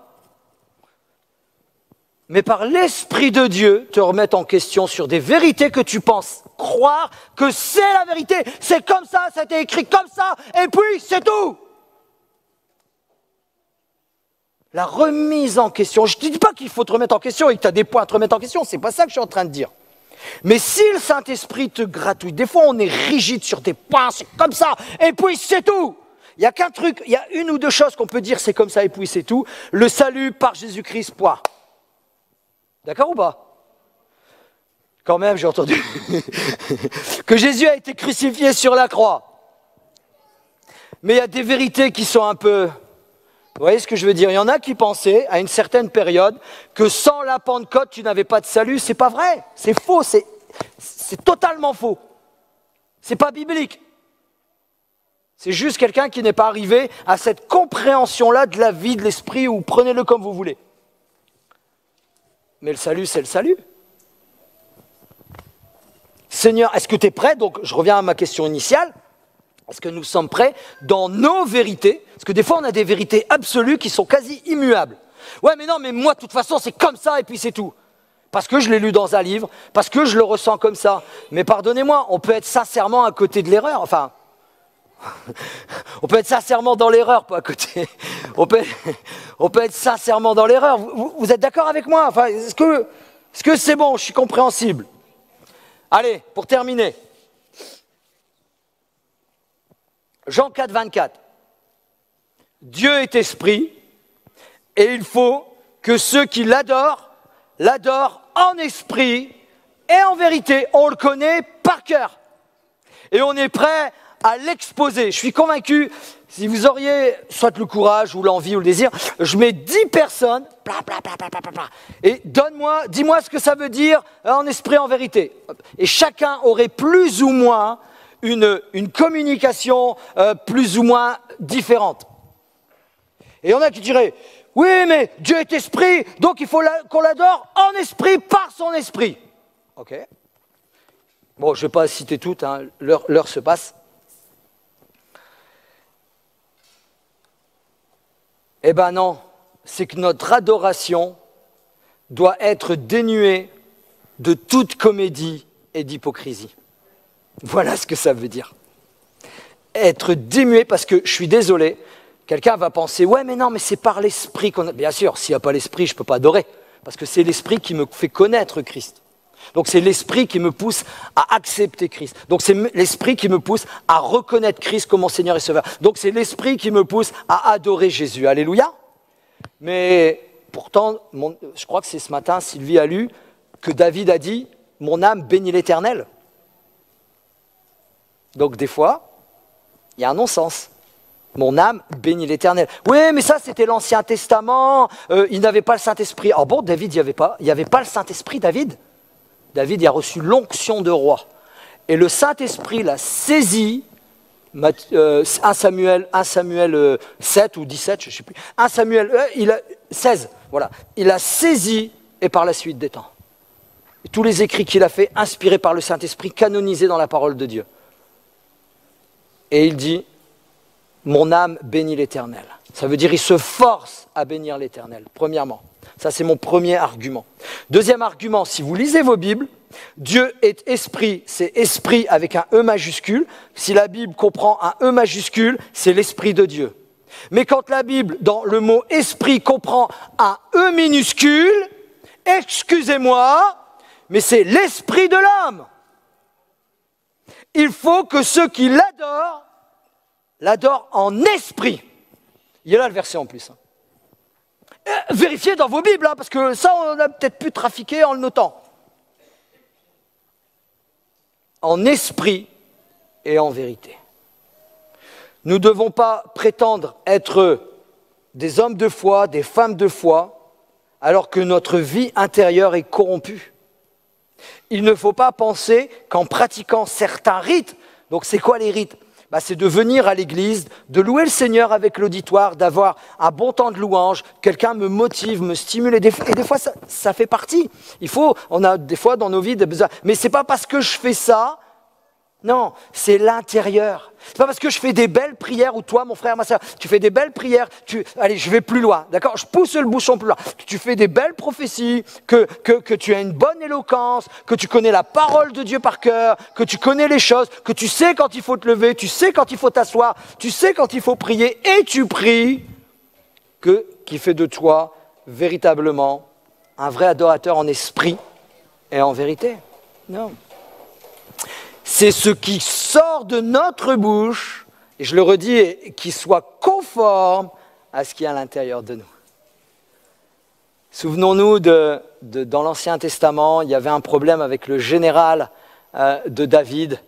mais par l'Esprit de Dieu, te remettre en question sur des vérités que tu penses croire que c'est la vérité, c'est comme ça a été écrit comme ça, et puis c'est tout. La remise en question. Je ne te dis pas qu'il faut te remettre en question et que tu as des points à te remettre en question. Ce n'est pas ça que je suis en train de dire. Mais si le Saint-Esprit te gratouille, des fois on est rigide sur des points, c'est comme ça, et puis c'est tout. Il n'y a qu'un truc, il y a une ou deux choses qu'on peut dire, c'est comme ça, et puis c'est tout. Le salut par Jésus-Christ, point. D'accord ou pas? Quand même, j'ai entendu que Jésus a été crucifié sur la croix. Mais il y a des vérités qui sont un peu... Vous voyez ce que je veux dire? Il y en a qui pensaient, à une certaine période, que sans la Pentecôte, tu n'avais pas de salut. C'est pas vrai, c'est faux, c'est totalement faux. C'est pas biblique. C'est juste quelqu'un qui n'est pas arrivé à cette compréhension-là de la vie, de l'esprit, ou prenez-le comme vous voulez. Mais le salut, c'est le salut. Seigneur, est-ce que tu es prêt? Donc, je reviens à ma question initiale. Est-ce que nous sommes prêts dans nos vérités? Parce que des fois, on a des vérités absolues qui sont quasi immuables. Ouais, mais non, mais moi, de toute façon, c'est comme ça et puis c'est tout. Parce que je l'ai lu dans un livre, parce que je le ressens comme ça. Mais pardonnez-moi, on peut être sincèrement à côté de l'erreur. Enfin, on peut être sincèrement dans l'erreur, pas à côté. On peut être sincèrement dans l'erreur. Vous êtes d'accord avec moi? Enfin, est-ce que c'est bon? Je suis compréhensible. Allez, pour terminer. Jean 4, 24. Dieu est esprit et il faut que ceux qui l'adorent en esprit et en vérité. On le connaît par cœur. et on est prêt à l'exposer. Je suis convaincu, si vous auriez soit le courage ou l'envie ou le désir, je mets 10 personnes, et dis-moi ce que ça veut dire en esprit, en vérité. Et chacun aurait plus ou moins une communication plus ou moins différente. Et il y en a qui diraient, oui, mais Dieu est esprit, donc il faut qu'on l'adore en esprit, par son esprit. Ok. Bon, je ne vais pas citer toutes, hein, l'heure se passe. Eh bien non, c'est que notre adoration doit être dénuée de toute comédie et d'hypocrisie. Voilà ce que ça veut dire. Être dénué, parce que je suis désolé, quelqu'un va penser, ouais mais non, mais c'est par l'esprit qu'on a... Bien sûr, s'il n'y a pas l'esprit, je ne peux pas adorer, parce que c'est l'esprit qui me fait connaître Christ. Donc c'est l'esprit qui me pousse à accepter Christ. Donc c'est l'esprit qui me pousse à reconnaître Christ comme mon Seigneur et Sauveur. Donc c'est l'esprit qui me pousse à adorer Jésus. Alléluia. Mais pourtant, je crois que c'est ce matin, Sylvie a lu, que David a dit, mon âme bénit l'Éternel. Donc des fois, il y a un non-sens. Mon âme bénit l'Éternel. Oui, mais ça c'était l'Ancien Testament, il n'avait pas le Saint-Esprit. Ah bon, David, il n'y avait pas le Saint-Esprit, David ? David il a reçu l'onction de roi. Et le Saint-Esprit l'a saisi, 1 Samuel 7 ou 17, je ne sais plus. 1 Samuel 16, voilà. Il a saisi et par la suite des temps. Et tous les écrits qu'il a fait, inspirés par le Saint-Esprit, canonisés dans la parole de Dieu. Et il dit, mon âme bénit l'Éternel. Ça veut dire il se force à bénir l'Éternel, premièrement. Ça, c'est mon premier argument. Deuxième argument, si vous lisez vos Bibles, Dieu est esprit, c'est esprit avec un E majuscule. Si la Bible comprend un E majuscule, c'est l'esprit de Dieu. Mais quand la Bible, dans le mot esprit, comprend un E minuscule, excusez-moi, mais c'est l'esprit de l'homme. Il faut que ceux qui l'adorent en esprit. Il y a là le verset en plus. Vérifiez dans vos Bibles, hein, parce que ça, on a peut-être pu trafiquer en le notant. En esprit et en vérité. Nous ne devons pas prétendre être des hommes de foi, des femmes de foi, alors que notre vie intérieure est corrompue. Il ne faut pas penser qu'en pratiquant certains rites, donc c'est quoi les rites ? C'est de venir à l'église, de louer le Seigneur avec l'auditoire, d'avoir un bon temps de louange, quelqu'un me motive, me stimule, et des fois ça fait partie. On a des fois dans nos vies des besoins, mais c'est pas parce que je fais ça, non, c'est l'intérieur. C'est pas parce que je fais des belles prières, ou toi, mon frère, ma soeur, tu fais des belles prières, allez, je vais plus loin, d'accord ? Je pousse le bouchon plus loin. Tu fais des belles prophéties, que tu as une bonne éloquence, que tu connais la parole de Dieu par cœur, que tu connais les choses, que tu sais quand il faut te lever, tu sais quand il faut t'asseoir, tu sais quand il faut prier, et tu pries, qui fait de toi véritablement un vrai adorateur en esprit et en vérité. Non. C'est ce qui sort de notre bouche, et je le redis, qui soit conforme à ce qui est à l'intérieur de nous. Souvenons-nous dans l'Ancien Testament, il y avait un problème avec le général de David.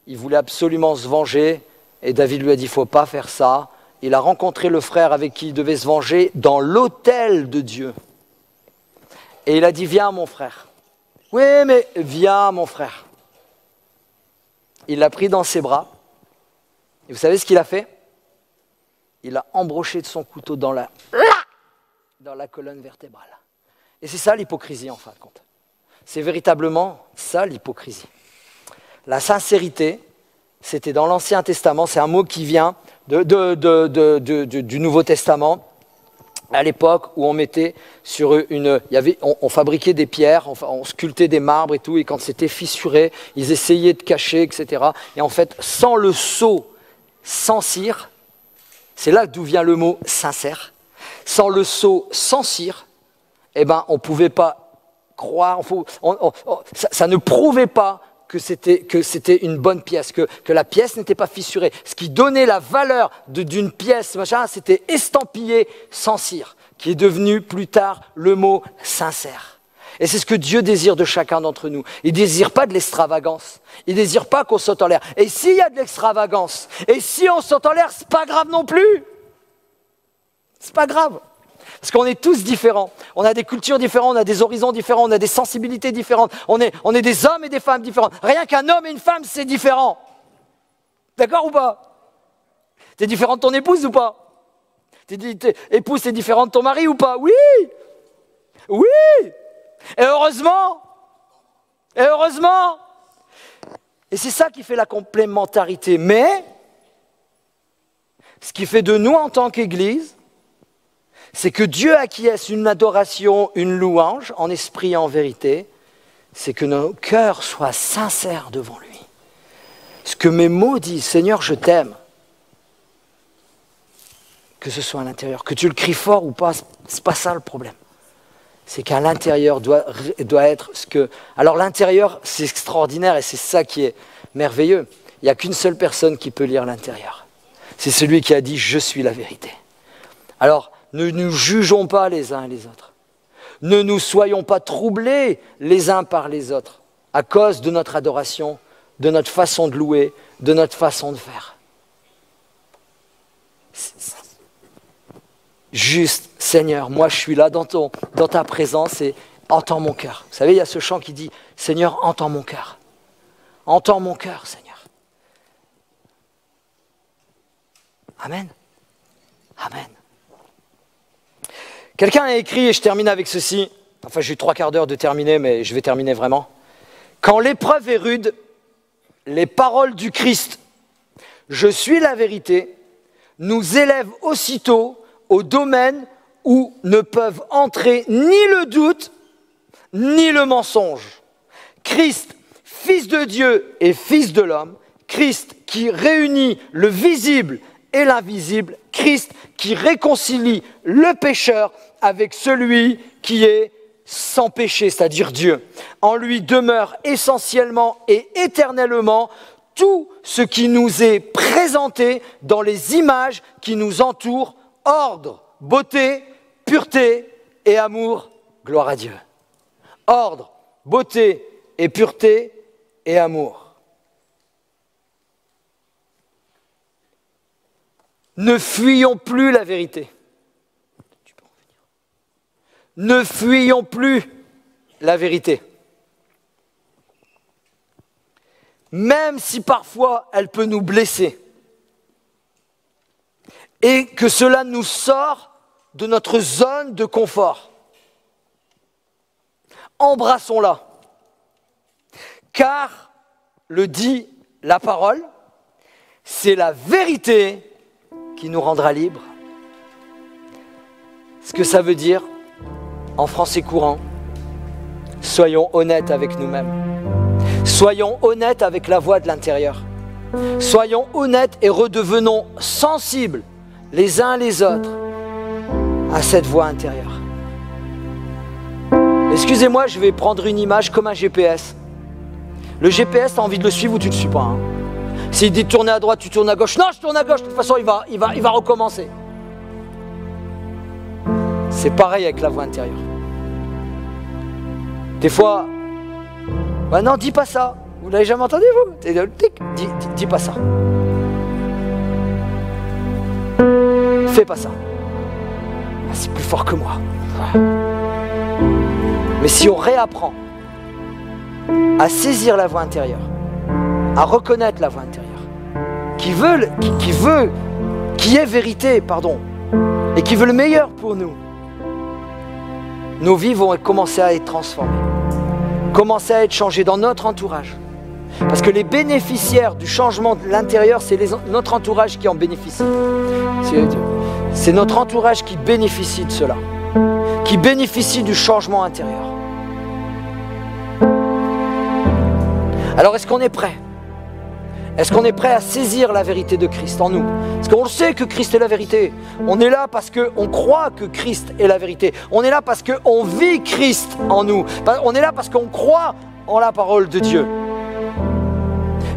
Il voulait absolument se venger, et David lui a dit, il ne faut pas faire ça. Il a rencontré le frère avec qui il devait se venger dans l'autel de Dieu. Et il a dit, viens mon frère. Oui, mais viens mon frère. Il l'a pris dans ses bras, et vous savez ce qu'il a fait ? Il a embroché de son couteau dans la colonne vertébrale. Et c'est ça l'hypocrisie en fin de compte. C'est véritablement ça l'hypocrisie. La sincérité, c'était dans l'Ancien Testament, c'est un mot qui vient du Nouveau Testament, à l'époque où on mettait sur on fabriquait des pierres, on sculptait des marbres et tout, et quand c'était fissuré, ils essayaient de cacher, etc. Et en fait, sans le sceau, sans cire, c'est là d'où vient le mot sincère, sans le sceau, sans cire, on ne pouvait pas croire, ça ne prouvait pas que c'était une bonne pièce, que la pièce n'était pas fissurée. Ce qui donnait la valeur d'une pièce, c'était estampillé sans cire, qui est devenu plus tard le mot sincère. Et c'est ce que Dieu désire de chacun d'entre nous. Il ne désire pas de l'extravagance. Il ne désire pas qu'on saute en l'air. Et s'il y a de l'extravagance, et si on saute en l'air, ce n'est pas grave non plus. Ce n'est pas grave. Parce qu'on est tous différents. On a des cultures différentes, on a des horizons différents, on a des sensibilités différentes. On est des hommes et des femmes différents. Rien qu'un homme et une femme, c'est différent. D'accord ou pas? T'es différent de ton épouse ou pas? Épouse, t'es différent de ton mari ou pas? Oui. Oui. Et heureusement. Et heureusement. Et c'est ça qui fait la complémentarité. Mais, ce qui fait de nous en tant qu'Église, c'est que Dieu acquiesce une adoration, une louange, en esprit et en vérité, c'est que nos cœurs soient sincères devant lui. Ce que mes mots disent, Seigneur, je t'aime, que ce soit à l'intérieur, que tu le cries fort ou pas, c'est pas ça le problème. C'est qu'à l'intérieur doit être ce que... Alors l'intérieur, c'est extraordinaire et c'est ça qui est merveilleux. Il n'y a qu'une seule personne qui peut lire l'intérieur. C'est celui qui a dit « Je suis la vérité ». Alors, ne nous jugeons pas les uns et les autres. Ne nous soyons pas troublés les uns par les autres à cause de notre adoration, de notre façon de louer, de notre façon de faire. Juste, Seigneur, moi je suis là dans ta présence et entends mon cœur. Vous savez, il y a ce chant qui dit « Seigneur, entends mon cœur. Entends mon cœur, Seigneur. » Amen. Amen. Quelqu'un a écrit, et je termine avec ceci, enfin j'ai eu 3/4 d'heure de terminer, mais je vais terminer vraiment. Quand l'épreuve est rude, les paroles du Christ, je suis la vérité, nous élèvent aussitôt au domaine où ne peuvent entrer ni le doute, ni le mensonge. Christ, Fils de Dieu et Fils de l'homme, Christ qui réunit le visible et l'invisible, Christ qui réconcilie le pécheur avec celui qui est sans péché, c'est-à-dire Dieu. En lui demeure essentiellement et éternellement tout ce qui nous est présenté dans les images qui nous entourent, ordre, beauté, pureté et amour, gloire à Dieu. Ordre, beauté et pureté et amour. Ne fuyons plus la vérité. Ne fuyons plus la vérité. Même si parfois elle peut nous blesser. Et que cela nous sort de notre zone de confort. Embrassons-la. Car, le dit la parole, c'est la vérité qui nous rendra libres. Ce que ça veut dire, en français courant, soyons honnêtes avec nous-mêmes. Soyons honnêtes avec la voix de l'intérieur. Soyons honnêtes et redevenons sensibles les uns les autres à cette voix intérieure. Excusez-moi, je vais prendre une image comme un GPS. Le GPS, tu as envie de le suivre ou tu ne le suis pas. Hein. S'il dit de tourner à droite, tu tournes à gauche. Non, je tourne à gauche, de toute façon, il va recommencer. C'est pareil avec la voix intérieure. Des fois, bah non, dis pas ça. Vous l'avez jamais entendu, vous? Dis pas ça. Fais pas ça. Ah, c'est plus fort que moi. Mais si on réapprend à saisir la voix intérieure, à reconnaître la voix intérieure, qui est vérité, pardon, et qui veut le meilleur pour nous, nos vies vont commencer à être transformées, commencer à être changées dans notre entourage. Parce que les bénéficiaires du changement de l'intérieur, c'est notre entourage qui en bénéficie. C'est notre entourage qui bénéficie de cela, qui bénéficie du changement intérieur. Alors est-ce qu'on est prêt? Est-ce qu'on est prêt à saisir la vérité de Christ en nous? Parce qu'on le sait que Christ est la vérité. On est là parce qu'on croit que Christ est la vérité. On est là parce qu'on vit Christ en nous. On est là parce qu'on croit en la parole de Dieu.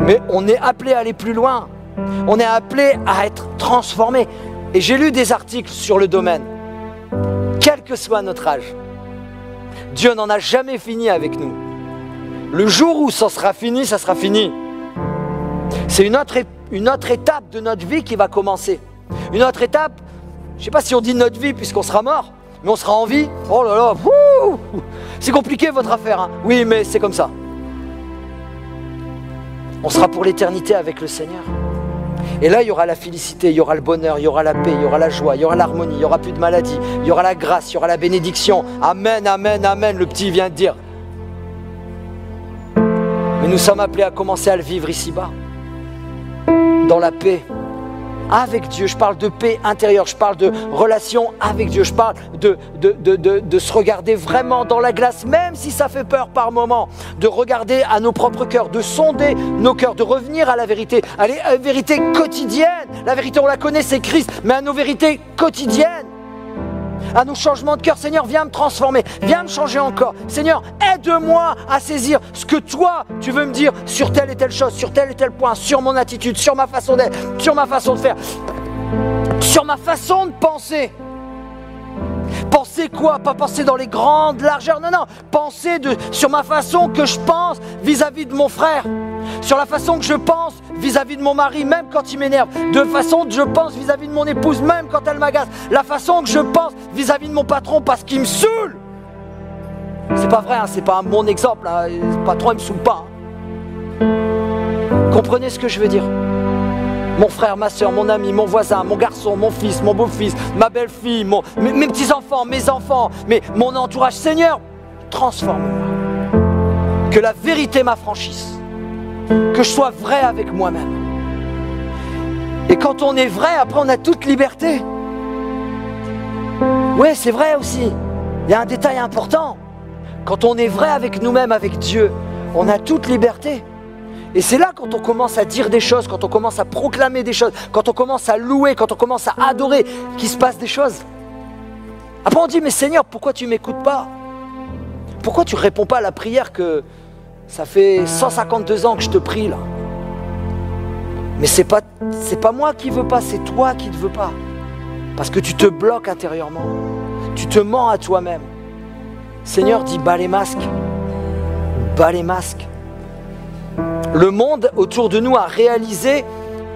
Mais on est appelé à aller plus loin. On est appelé à être transformé. Et j'ai lu des articles sur le domaine. Quel que soit notre âge, Dieu n'en a jamais fini avec nous. Le jour où ça sera fini, ça sera fini. C'est une autre étape de notre vie qui va commencer. Une autre étape, je ne sais pas si on dit notre vie puisqu'on sera mort, mais on sera en vie. Oh là là, c'est compliqué votre affaire. Hein. Oui, mais c'est comme ça. On sera pour l'éternité avec le Seigneur. Et là, il y aura la félicité, il y aura le bonheur, il y aura la paix, il y aura la joie, il y aura l'harmonie, il n'y aura plus de maladie, il y aura la grâce, il y aura la bénédiction. Amen, amen, amen, le petit vient de dire. Mais nous sommes appelés à commencer à le vivre ici-bas, dans la paix, avec Dieu. Je parle de paix intérieure, je parle de relation avec Dieu, je parle de se regarder vraiment dans la glace, même si ça fait peur par moments, de regarder à nos propres cœurs, de sonder nos cœurs, de revenir à la vérité, à la vérité quotidienne. La vérité, on la connaît, c'est Christ, mais à nos vérités quotidiennes, à nos changements de cœur. Seigneur, viens me transformer, viens me changer encore. Seigneur, aide-moi à saisir ce que toi, tu veux me dire sur telle et telle chose, sur tel et tel point, sur mon attitude, sur ma façon d'être, sur ma façon de faire, sur ma façon de penser. Penser quoi? Pas penser dans les grandes largeurs, non, non. Penser sur ma façon que je pense vis-à-vis de mon frère, sur la façon que je pense vis-à-vis de mon mari, même quand il m'énerve, de façon que je pense vis-à-vis de mon épouse, même quand elle m'agace, la façon que je pense vis-à-vis de mon patron parce qu'il me saoule. C'est pas vrai, hein, c'est pas mon exemple, hein, le patron il me saoule pas. Hein. Comprenez ce que je veux dire? Mon frère, ma soeur, mon ami, mon voisin, mon garçon, mon fils, mon beau-fils, ma belle-fille, mes petits-enfants, mes enfants, mon entourage. Seigneur, transforme-moi. Que la vérité m'affranchisse. Que je sois vrai avec moi-même. Et quand on est vrai, après on a toute liberté. Oui, c'est vrai aussi. Il y a un détail important. Quand on est vrai avec nous-mêmes, avec Dieu, on a toute liberté. Et c'est là quand on commence à dire des choses, quand on commence à proclamer des choses, quand on commence à louer, quand on commence à adorer, qu'il se passe des choses. Après on dit, mais Seigneur, pourquoi tu ne m'écoutes pas? Pourquoi tu ne réponds pas à la prière que ça fait 152 ans que je te prie là? Mais c'est pas moi qui ne veux pas, c'est toi qui ne veux pas. Parce que tu te bloques intérieurement. Tu te mens à toi-même. Seigneur dit, bas les masques. Bas les masques. Le monde autour de nous a réalisé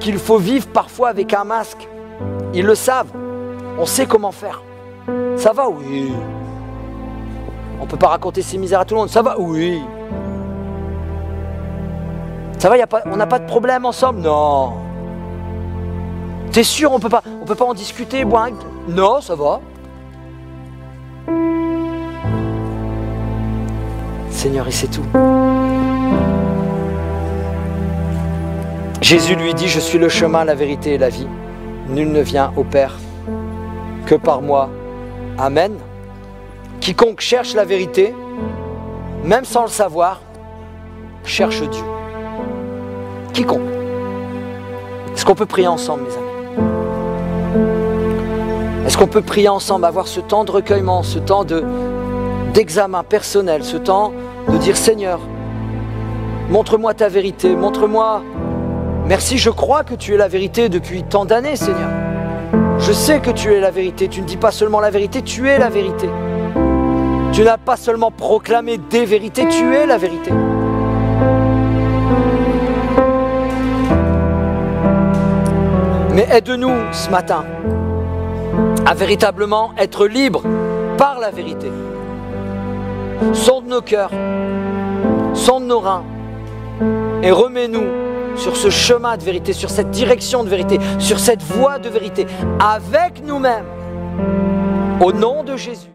qu'il faut vivre parfois avec un masque. Ils le savent. On sait comment faire. Ça va? Oui. On ne peut pas raconter ses misères à tout le monde. Ça va? Oui. Ça va, on n'a pas de problème ensemble? Non. T'es sûr, on peut pas en discuter, boire? Non, ça va. Seigneur, il sait tout. Jésus lui dit, je suis le chemin, la vérité et la vie. Nul ne vient au Père que par moi. Amen. Quiconque cherche la vérité, même sans le savoir, cherche Dieu. Quiconque. Est-ce qu'on peut prier ensemble, mes amis? Est-ce qu'on peut prier ensemble, avoir ce temps de recueillement, ce temps d'examen personnel, ce temps de dire, Seigneur, montre-moi ta vérité, montre-moi... Merci, je crois que tu es la vérité depuis tant d'années, Seigneur. Je sais que tu es la vérité. Tu ne dis pas seulement la vérité, tu es la vérité. Tu n'as pas seulement proclamé des vérités, tu es la vérité. Mais aide-nous ce matin à véritablement être libres par la vérité. Sonde nos cœurs, sonde nos reins et remets-nous sur ce chemin de vérité, sur cette direction de vérité, sur cette voie de vérité, avec nous-mêmes, au nom de Jésus.